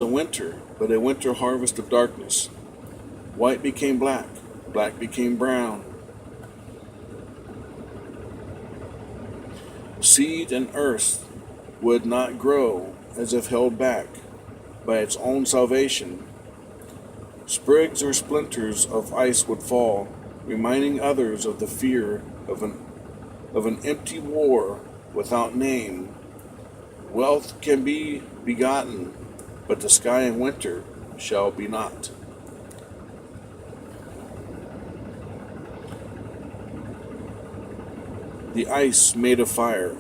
A winter, but a winter harvest of darkness. White became black, black became brown. Seed and earth would not grow as if held back by its own salvation. Sprigs or splinters of ice would fall, reminding others of the fear of an empty war without name. Wealth can be begotten, but the sky in winter shall be not. The ice made of fire.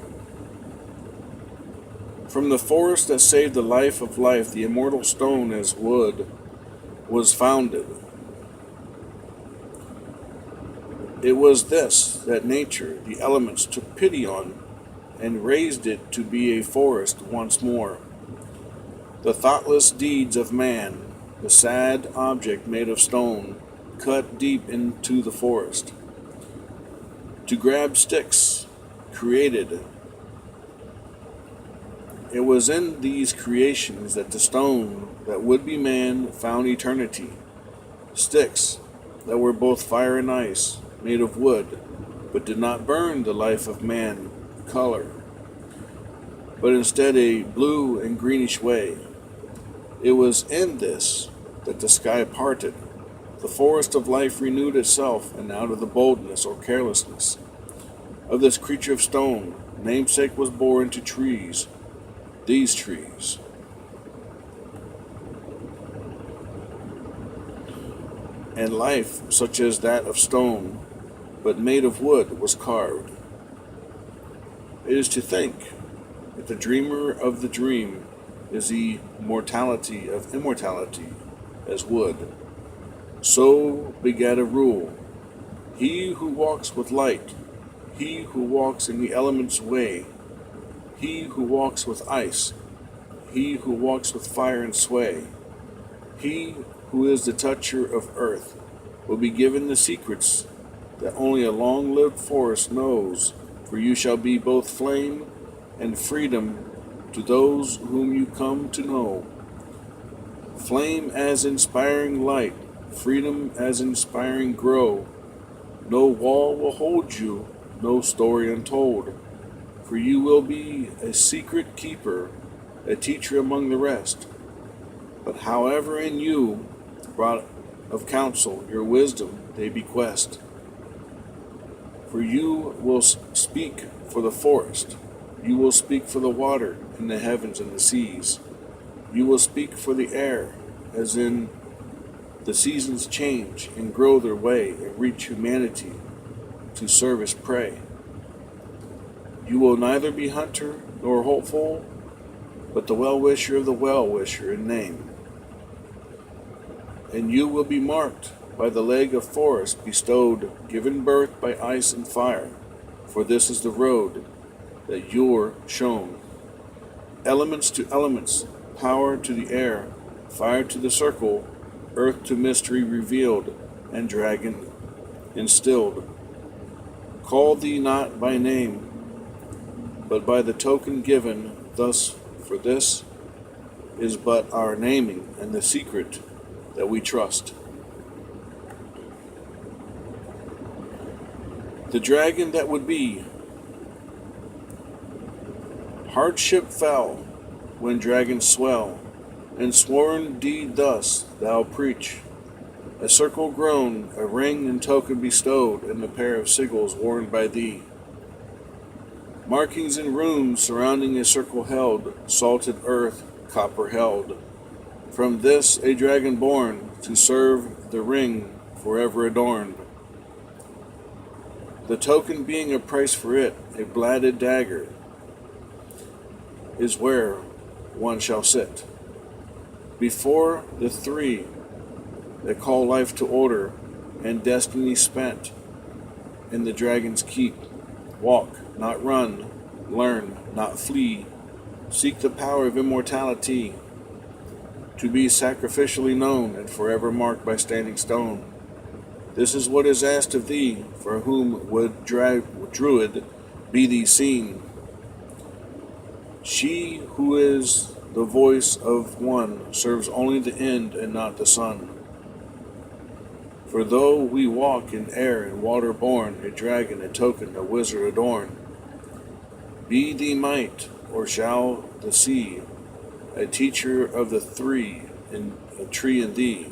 From the forest that saved the life of life, the immortal stone as wood was founded. It was this that nature, the elements, took pity on and raised it to be a forest once more. The thoughtless deeds of man, the sad object made of stone, cut deep into the forest. To grab sticks, created. It was in these creations that the stone that would be man found eternity. Sticks that were both fire and ice, made of wood, but did not burn the life of man color, but instead a blue and greenish way. It was in this that the sky parted. The forest of life renewed itself, and out of the boldness or carelessness of this creature of stone, namesake was born to trees, these trees. And life, such as that of stone, but made of wood, was carved. It is to think that the dreamer of the dream is the mortality of immortality as wood. So begat a rule. He who walks with light, he who walks in the elements' way, he who walks with ice, he who walks with fire and sway, he who is the toucher of earth, will be given the secrets that only a long-lived forest knows, for you shall be both flame and freedom to those whom you come to know. Flame as inspiring light, freedom as inspiring grow. No wall will hold you, no story untold, for you will be a secret keeper, a teacher among the rest. But however in you, brought of counsel, your wisdom they bequest. For you will speak for the forest, you will speak for the water in the heavens and the seas. You will speak for the air, as in the seasons change and grow their way and reach humanity to service prey. You will neither be hunter nor hopeful, but the well-wisher of the well-wisher in name. And you will be marked by the leg of forest bestowed, given birth by ice and fire, for this is the road that you're shown. Elements to elements, power to the air, fire to the circle, earth to mystery revealed, and dragon instilled. Call thee not by name, but by the token given, thus for this is but our naming and the secret that we trust. The dragon that would be. Hardship fell when dragons swell, and sworn deed thus thou preach. A circle grown, a ring and token bestowed, and a pair of sigils worn by thee. Markings and runes surrounding a circle held, salted earth, copper held. From this a dragon born, to serve the ring forever adorned. The token being a price for it, a bladed dagger, is where one shall sit. Before the three that call life to order, and destiny spent in the dragon's keep. Walk, not run, learn, not flee, seek the power of immortality, to be sacrificially known and forever marked by standing stone. This is what is asked of thee, for whom would druid be thee seen? She who is the voice of one serves only the end and not the sun. For though we walk in air and water born, a dragon, a token, a wizard adorn, be thee might, or shall the sea, a teacher of the three, in a tree in thee.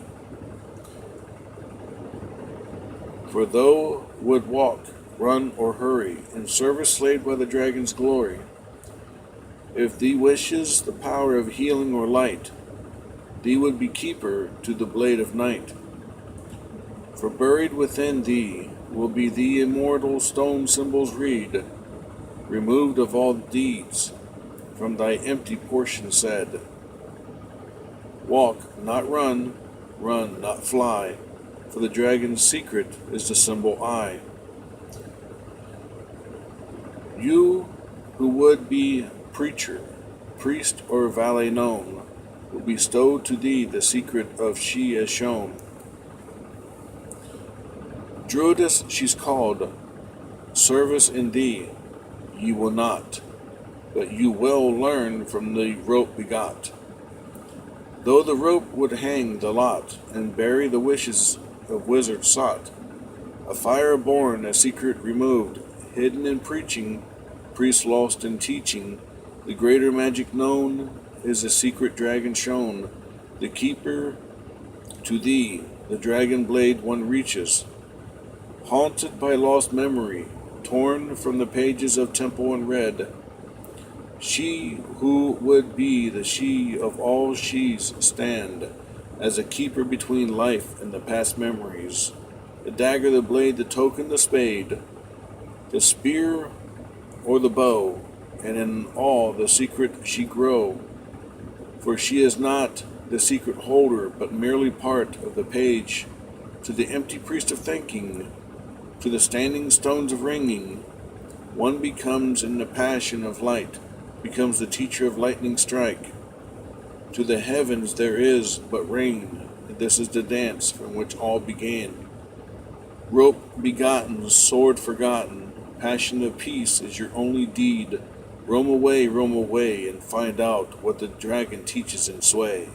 For thou would walk, run, or hurry, in service slaved by the dragon's glory, if thee wishes the power of healing or light, thee would be keeper to the blade of night. For buried within thee will be the immortal stone symbols read, removed of all deeds, from thy empty portion said. Walk, not run, run, not fly, for the dragon's secret is the symbol I. You who would be preacher, priest, or valet known, will bestow to thee the secret of she as shown. Druidess she's called, service in thee ye will not, but you will learn from the rope begot. Though the rope would hang the lot, and bury the wishes of wizards sought, a fire born, a secret removed, hidden in preaching, priest lost in teaching, the greater magic known is a secret dragon shown, the keeper to thee, the dragon blade one reaches, haunted by lost memory, torn from the pages of temple and read. She who would be the she of all she's stand, as a keeper between life and the past memories, the dagger, the blade, the token, the spade, the spear or the bow, and in all the secret she grow, for she is not the secret holder, but merely part of the page, to the empty priest of thinking, to the standing stones of ringing, one becomes in the passion of light, becomes the teacher of lightning strike. To the heavens there is but rain, and this is the dance from which all began. Rope begotten, sword forgotten, passion of peace is your only deed. Roam away, and find out what the dragon teaches in sway.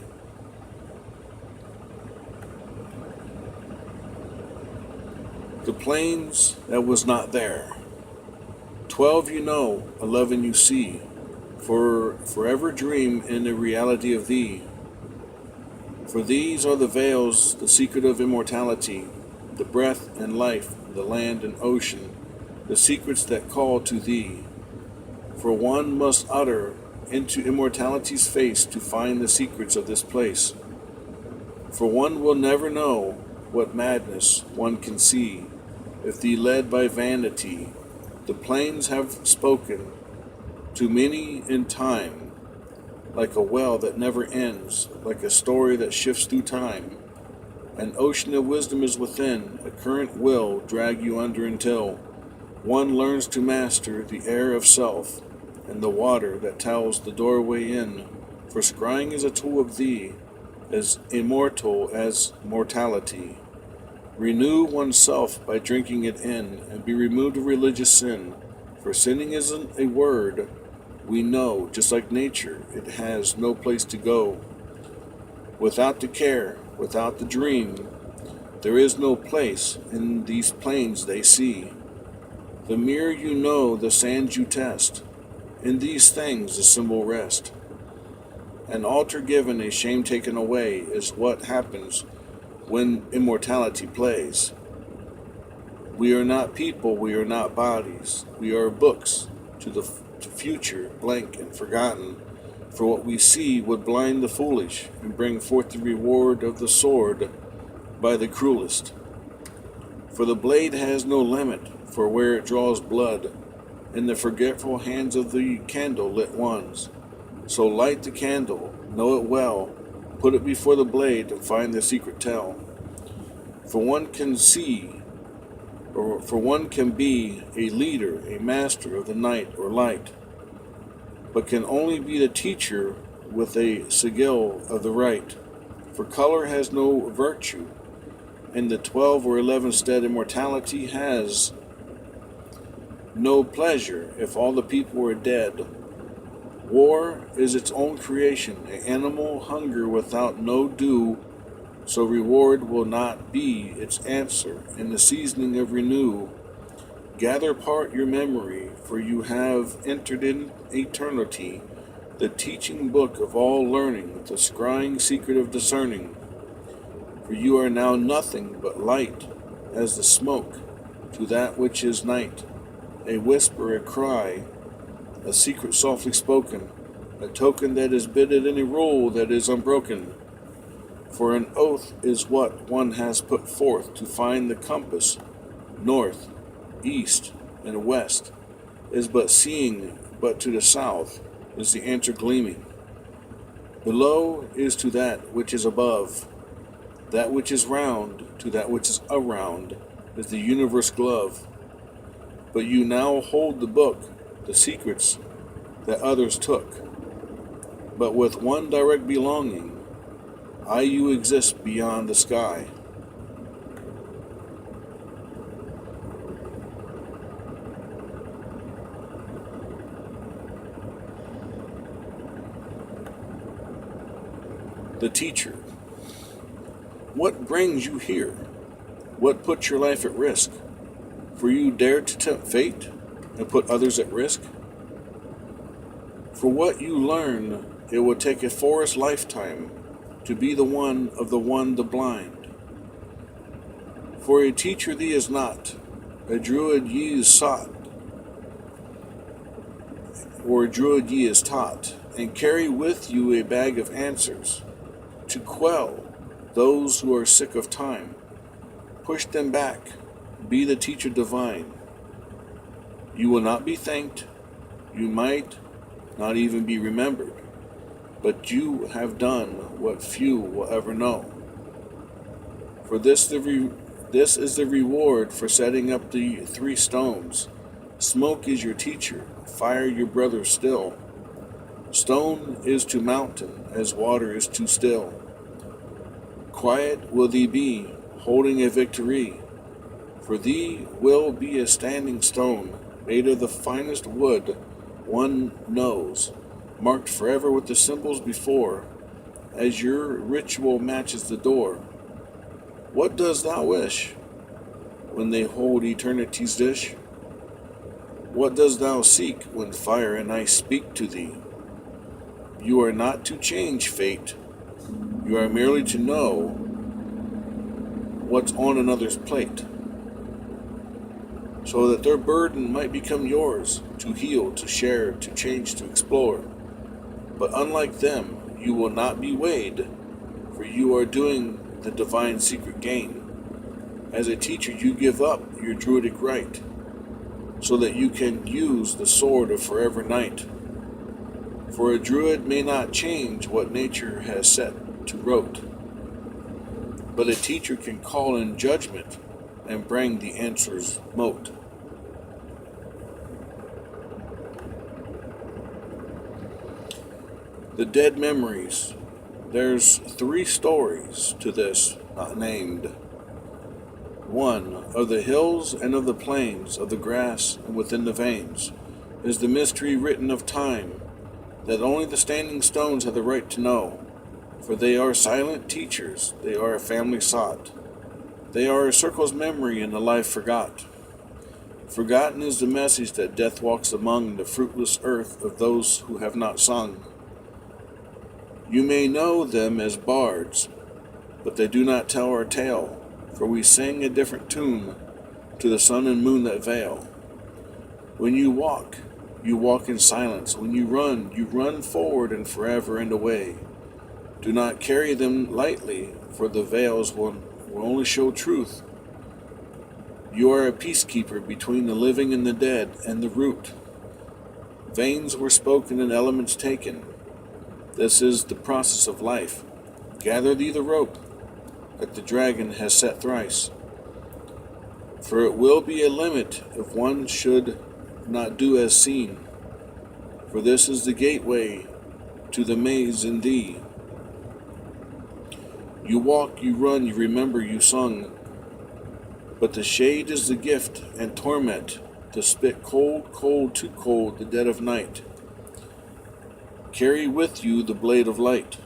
The plains that was not there. 12 you know, 11 you see, for forever dream in the reality of thee. For these are the veils, the secret of immortality, the breath and life, the land and ocean, the secrets that call to thee. For one must utter into immortality's face to find the secrets of this place. For one will never know what madness one can see, if thee led by vanity. The plains have spoken to many in time, like a well that never ends, like a story that shifts through time. An ocean of wisdom is within, a current will drag you under until one learns to master the air of self, and the water that tells the doorway in. For scrying is a tool of thee, as immortal as mortality. Renew oneself by drinking it in, and be removed of religious sin. For sinning isn't a word. We know, just like nature, it has no place to go. Without the care, without the dream, there is no place in these plains they see. The mirror you know, the sands you test. In these things the symbol rest. An altar given, a shame taken away, is what happens when immortality plays. We are not people, we are not bodies. We are books to the future, blank and forgotten. For what we see would blind the foolish and bring forth the reward of the sword by the cruelest. For the blade has no limit, for where it draws blood, in the forgetful hands of the candle-lit ones. So light the candle, know it well, put it before the blade, and find the secret tell. For one can see, or for one can be a leader, a master of the night or light, but can only be the teacher with a sigil of the right. For color has no virtue, and the 12 or 11 stead immortality has no pleasure if all the people are dead. War is its own creation, an animal hunger without no dew, so reward will not be its answer, and the seasoning of renew. Gather part your memory, for you have entered in eternity, the teaching book of all learning, the scrying secret of discerning. For you are now nothing but light, as the smoke, to that which is night, a whisper, a cry, a secret softly spoken, a token that is bidded in a rule that is unbroken. For an oath is what one has put forth to find the compass, north, east, and west, is but seeing, but to the south is the answer gleaming. Below is to that which is above, that which is round to that which is around is the universe glove. But you now hold the book, the secrets that others took. But with one direct belonging, you exist beyond the sky. The teacher. What brings you here? What puts your life at risk? For you dared to tempt fate and put others at risk? For what you learn, it would take a forest lifetime to be the one of the blind. For a teacher thee is not, a druid ye is sought, or a druid ye is taught, and carry with you a bag of answers, to quell those who are sick of time. Push them back, be the teacher divine. You will not be thanked, you might not even be remembered, but you have done what few will ever know. For this is the reward for setting up the 3 stones. Smoke is your teacher, fire your brother still. Stone is to mountain as water is to still. Quiet will thee be, holding a victory, for thee will be a standing stone, made of the finest wood one knows, marked forever with the symbols before, as your ritual matches the door. What dost thou wish, when they hold eternity's dish? What dost thou seek, when fire and ice speak to thee? You are not to change fate, you are merely to know what's on another's plate, so that their burden might become yours, to heal, to share, to change, to explore. But unlike them, you will not be weighed, for you are doing the divine secret gain. As a teacher, you give up your druidic right, so that you can use the sword of forever night. For a druid may not change what nature has set to rote, but a teacher can call in judgment and bring the answer's mote. The dead memories. There's 3 stories to this, not named. 1, of the hills and of the plains, of the grass and within the veins, is the mystery written of time, that only the standing stones have the right to know. For they are silent teachers, they are a family sought. They are a circle's memory in the life forgot. Forgotten is the message that death walks among the fruitless earth of those who have not sung. You may know them as bards, but they do not tell our tale, for we sing a different tune to the sun and moon that veil. When you walk in silence. When you run forward and forever and away. Do not carry them lightly, for the veils will only show truth. You are a peacekeeper between the living and the dead, and the root. Veins were spoken and elements taken. This is the process of life. Gather thee the rope that the dragon has set thrice. For it will be a limit if one should not do as seen. For this is the gateway to the maze in thee. You walk, you run, you remember, you sung. But the shade is the gift and torment to spit cold, cold, too cold, the dead of night. Carry with you the blade of light.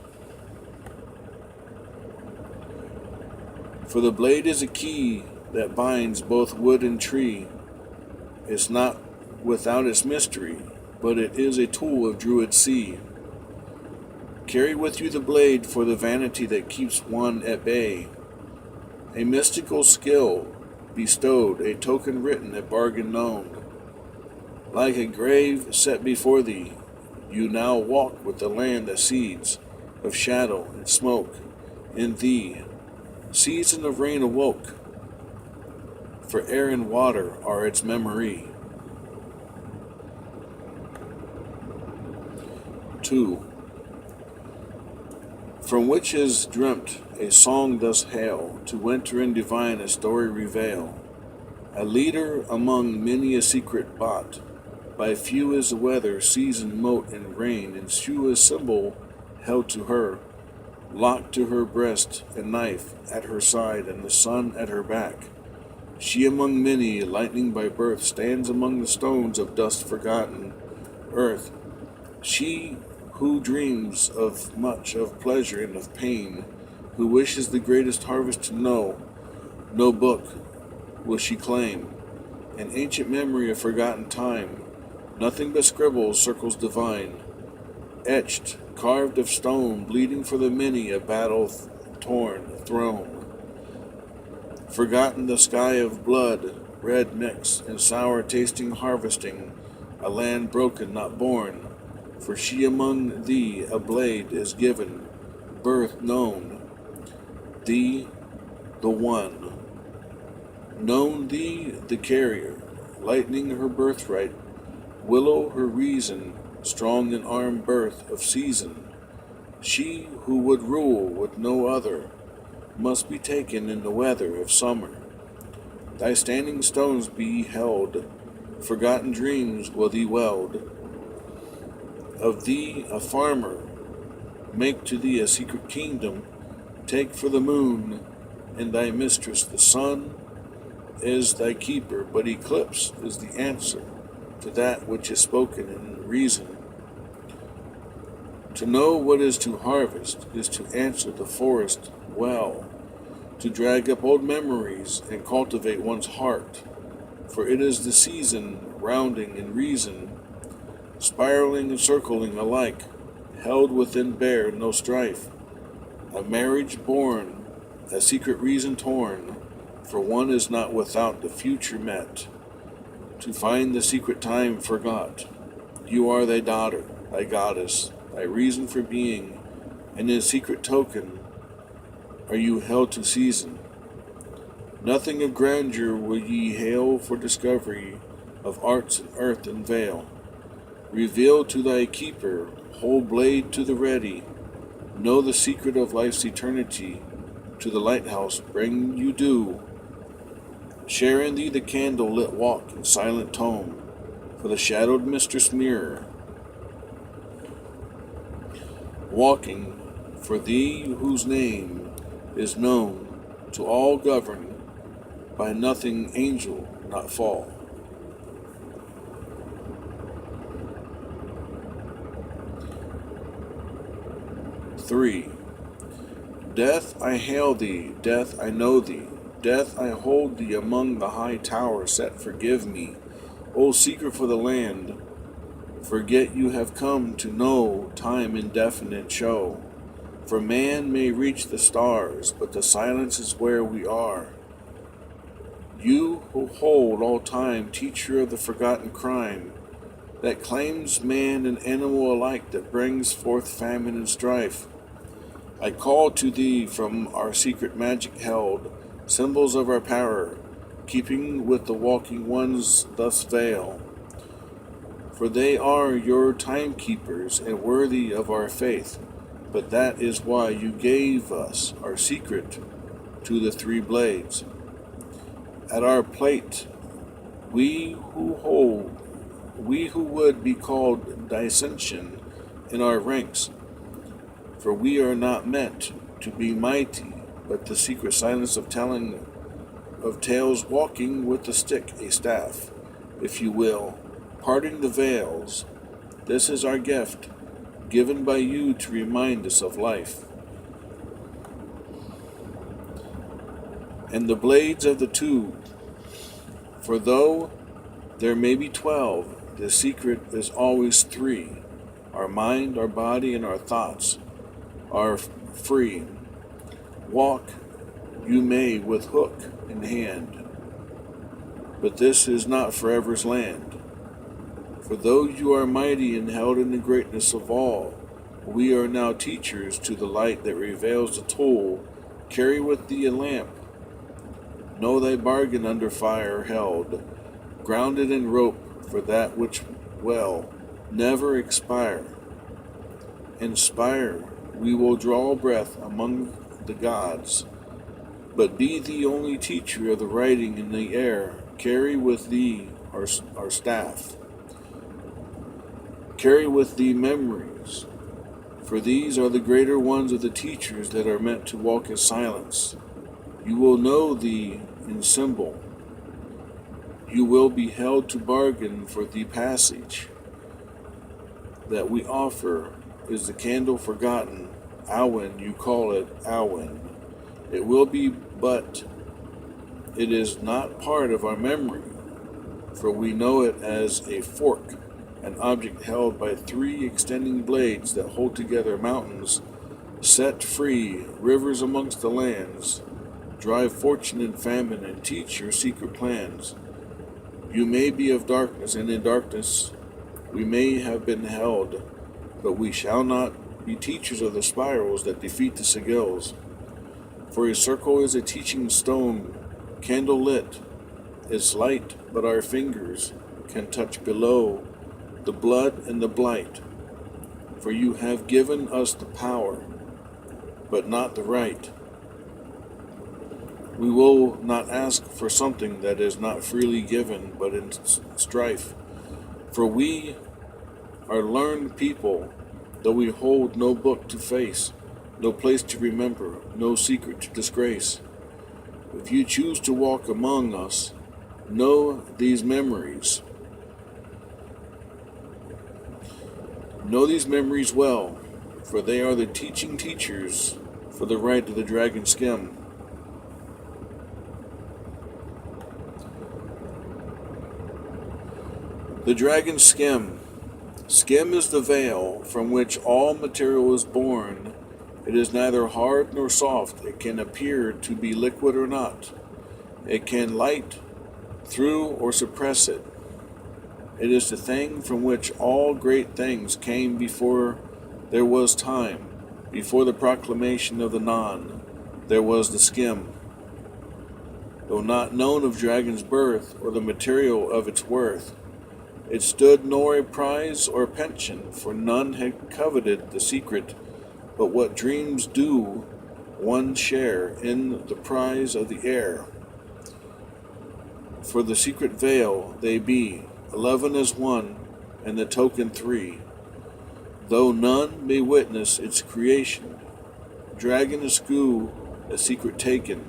For the blade is a key that binds both wood and tree. It's not without its mystery, but it is a tool of Druid sea. Carry with you the blade for the vanity that keeps one at bay. A mystical skill bestowed, a token written, a bargain known. Like a grave set before thee, you now walk with the land that seeds of shadow and smoke in thee. Season of rain awoke, for air and water are its memory. 2. From which is dreamt a song thus hail, to winter and divine a story reveal. A leader among many a secret bought, by few is the weather, season, mote, and rain, and shoe a symbol held to her, locked to her breast, a knife at her side, and the sun at her back. She among many, lightning by birth, stands among the stones of dust forgotten earth. She who dreams of much, of pleasure and of pain, who wishes the greatest harvest to know, no book will she claim, an ancient memory of forgotten time, nothing but scribbles, circles divine, etched, carved of stone, bleeding for the many, a battle-torn throne. Forgotten the sky of blood, red mix, and sour tasting harvesting, a land broken, not born, for she among thee a blade is given, birth known, thee the one, known thee the carrier, lightning her birthright, willow her reason, strong in arm birth of season. She who would rule with no other must be taken in the weather of summer. Thy standing stones be held, forgotten dreams will thee weld. Of thee a farmer, make to thee a secret kingdom, take for the moon and thy mistress the sun is thy keeper, but eclipse is the answer to that which is spoken in reason. To know what is to harvest is to answer the forest well, to drag up old memories and cultivate one's heart, for it is the season, rounding in reason, spiraling and circling alike, held within bare no strife, a marriage born, a secret reason torn, for one is not without the future met, to find the secret time forgot. You are thy daughter, thy goddess, thy reason for being, and in secret token are you held to season. Nothing of grandeur will ye hail for discovery of arts in earth and vale. Reveal to thy keeper, hold blade to the ready, know the secret of life's eternity, to the lighthouse bring you due. Share in thee the candle lit walk in silent tone, for the shadowed mistress mirror, walking for thee whose name is known to all, governed by nothing, angel not fall. Three. Death, I hail thee, death, I know thee, death, I hold thee among the high towers set, forgive me, O seeker for the land, forget you have come to know time indefinite show, for man may reach the stars, but the silence is where we are. You who hold all time, teacher of the forgotten crime, that claims man and animal alike, that brings forth famine and strife, I call to thee from our secret magic held, symbols of our power, keeping with the walking ones thus veil. For they are your timekeepers and worthy of our faith, but that is why you gave us our secret to the three blades. At our plate, we who would be called dissension in our ranks, for we are not meant to be mighty, but the secret silence of telling of tales, walking with the stick, a staff, if you will, parting the veils. This is our gift, given by you to remind us of life. And the blades of the tube, for though there may be 12, the secret is always 3. Our mind, our body, and our thoughts are free. Walk you may with hook in hand, but this is not forever's land. For though you are mighty and held in the greatness of all, we are now teachers to the light that reveals the tool. Carry with thee a lamp. Know thy bargain under fire held, grounded in rope for that which will never expire. Inspire, we will draw breath among the gods, but be the only teacher of the writing in the air. Carry with thee our staff. Carry with thee memories, for these are the greater ones of the teachers that are meant to walk in silence. You will know thee in symbol. You will be held to bargain for the passage that we offer is the candle forgotten. Awen, you call it Awen. It will be, but it is not part of our memory, for we know it as a fork, an object held by 3 extending blades that hold together mountains, set free rivers amongst the lands, drive fortune and famine, and teach your secret plans. You may be of darkness, and in darkness we may have been held, but we shall not be teachers of the spirals that defeat the sigils. For a circle is a teaching stone, candle lit, its light, but our fingers can touch below the blood and the blight. For you have given us the power, but not the right. We will not ask for something that is not freely given, but in strife. For we are learned people, though we hold no book to face, no place to remember, no secret to disgrace. If you choose to walk among us, know these memories. Know these memories well, for they are the teaching teachers for the right of the dragon skim. The dragon skim. Skim is the veil from which all material is born. It is neither hard nor soft. It can appear to be liquid or not. It can light through or suppress it. It is the thing from which all great things came before there was time. Before the proclamation of the non, there was the skim. Though not known of dragon's birth or the material of its worth, it stood nor a prize or pension, for none had coveted the secret, but what dreams do one share in the prize of the air. For the secret veil they be, 11 as 1, and the token 3, though none may witness its creation. Dragon eschew a secret taken,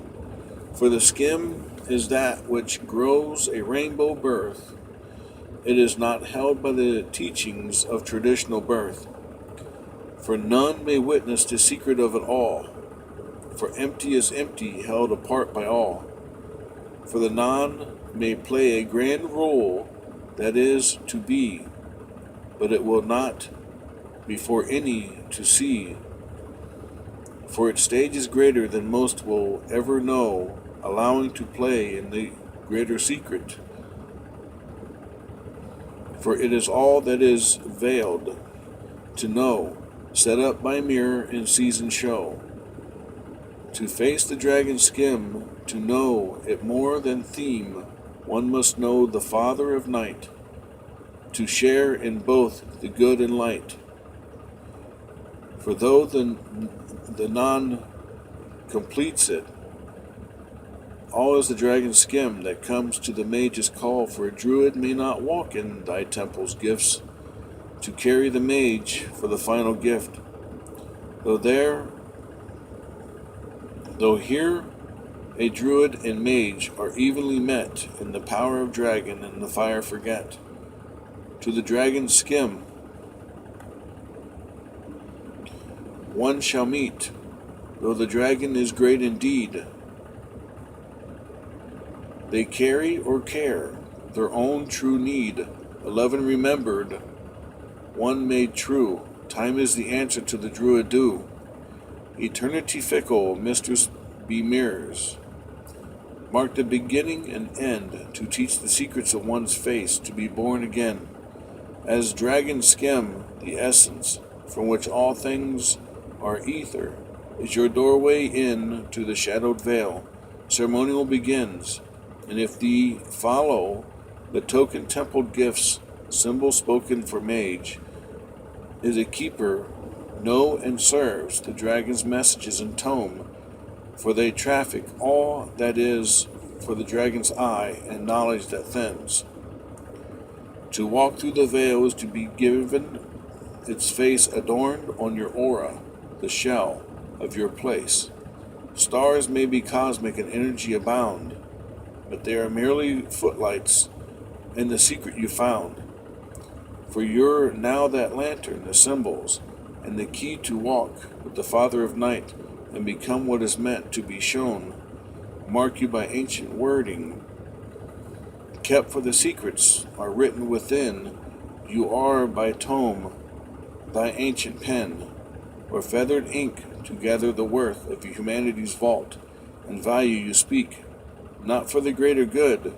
for the skim is that which grows a rainbow birth. It is not held by the teachings of traditional birth, for none may witness the secret of it all, for empty is empty, held apart by all. For the non may play a grand role that is to be, but it will not be for any to see, for its stage is greater than most will ever know, allowing to play in the greater secret. For it is all that is veiled, to know, set up by mirror and season show. To face the dragon skim, to know it more than theme, one must know the Father of Night, to share in both the good and light. For though the non completes it, all is the dragon skim that comes to the mage's call, for a druid may not walk in thy temple's gifts, to carry the mage for the final gift. Though here a druid and mage are evenly met, in the power of dragon and the fire forget. To the dragon skim, one shall meet, though the dragon is great indeed. They carry or care their own true need, 11 remembered, one made true. Time is the answer to the druid do. Eternity fickle, mistress be mirrors. Mark the beginning and end, to teach the secrets of one's face, to be born again. As dragons skim the essence, from which all things are ether, is your doorway in to the shadowed veil. Ceremonial begins, and if thee follow the token templed gifts, symbol spoken for mage, is a keeper, know and serves the dragon's messages and tome, for they traffic all that is for the dragon's eye and knowledge that thins. To walk through the veil is to be given its face adorned on your aura, the shell of your place. Stars may be cosmic and energy abound, but they are merely footlights in the secret you found. For you're now that lantern, the symbols, and the key to walk with the Father of Night and become what is meant to be shown. Mark you by ancient wording, kept for the secrets are written within. You are by tome, thy ancient pen, or feathered ink to gather the worth of humanity's vault, and value you speak, not for the greater good.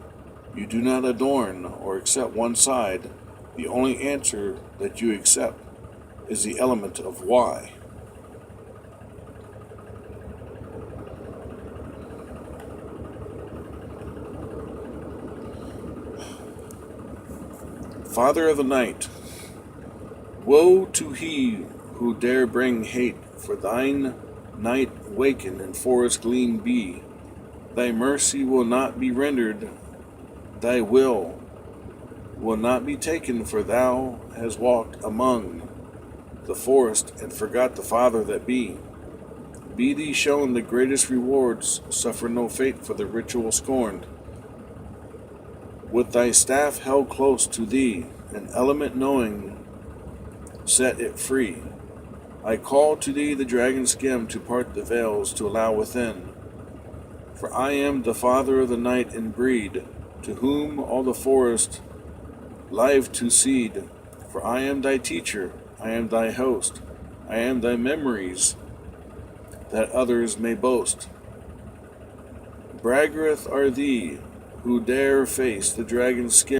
You do not adorn or accept one side. The only answer that you accept is the element of why. Father of the Night, woe to he who dare bring hate, for thine night waken and forest gleam be. Thy mercy will not be rendered, thy will not be taken, for thou hast walked among the forest and forgot the Father that be. Be thee shown the greatest rewards, suffer no fate for the ritual scorned. With thy staff held close to thee, an element knowing, set it free. I call to thee the dragon skim to part the veils, to allow within. For I am the Father of the Night in breed, to whom all the forest live to seed. For I am thy teacher, I am thy host, I am thy memories, that others may boast. Braggart are thee, who dare face the dragon's skin.